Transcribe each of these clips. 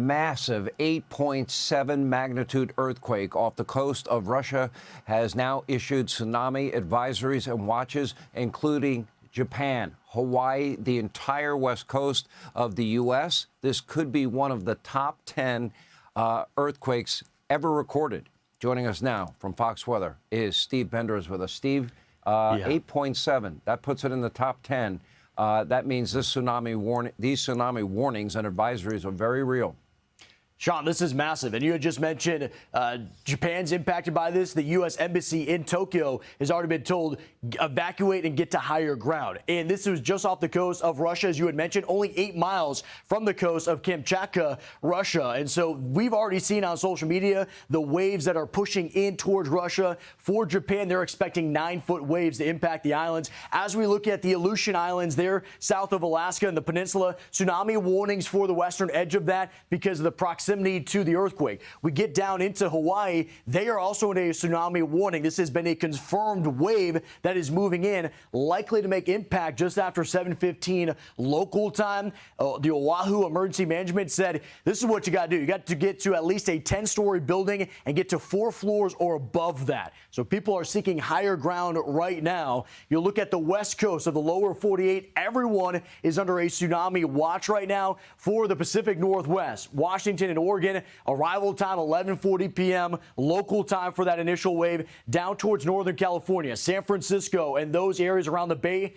massive 8.7 magnitude earthquake off the coast of Russia has now issued tsunami advisories and watches, including Japan, Hawaii, the entire west coast of the U.S. This could be one of the top 10 earthquakes ever recorded. Joining us now from Fox Weather is Steve Bender is with us. Steve, 8.7, that puts it in the top 10. That means these tsunami warnings and advisories are very real. Sean, this is massive. And you had just mentioned Japan's impacted by this. The U.S. Embassy in Tokyo has already been told evacuate and get to higher ground. And this was just off the coast of Russia, as you had mentioned, only 8 miles from the coast of Kamchatka, Russia. And so we've already seen on social media the waves that are pushing in towards Russia. For Japan, they're expecting 9-foot waves to impact the islands. As we look at the Aleutian Islands there, south of Alaska and the peninsula, tsunami warnings for the western edge of that because of the proximity to the earthquake. We get down into Hawaii. They are also in a tsunami warning. This has been a confirmed wave that is moving in, likely to make impact just after 7:15 local time. The Oahu Emergency Management said this is what you got to do. You got to get to at least a 10-story building and get to 4 floors or above that. So people are seeking higher ground right now. You look at the west coast of the lower 48. Everyone is under a tsunami watch right now for the Pacific Northwest. Washington and Oregon, arrival time 11:40 p.m. local time for that initial wave, down towards Northern California, San Francisco, and those areas around the Bay.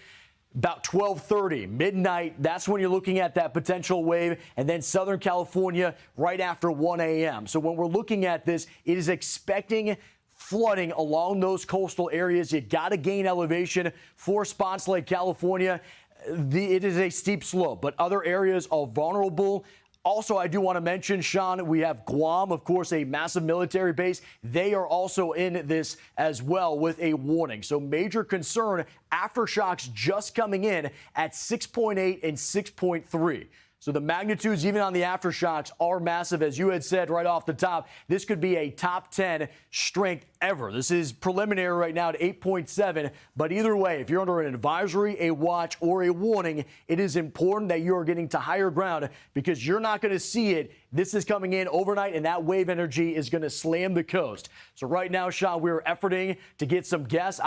About 12:30, midnight, that's when you're looking at that potential wave, and then Southern California right after 1 a.m. So when we're looking at this, it is expecting flooding along those coastal areas. You got to gain elevation for spots like California. It is a steep slope, but other areas are vulnerable. Also, I do want to mention, Sean, we have Guam, of course, a massive military base. They are also in this as well with a warning. So major concern, aftershocks just coming in at 6.8 and 6.3. So the magnitudes, even on the aftershocks, are massive. As you had said right off the top, this could be a top 10 strength ever. This is preliminary right now at 8.7. But either way, if you're under an advisory, a watch, or a warning, it is important that you are getting to higher ground because you're not going to see it. This is coming in overnight, and that wave energy is going to slam the coast. So right now, Sean, we're efforting to get some guests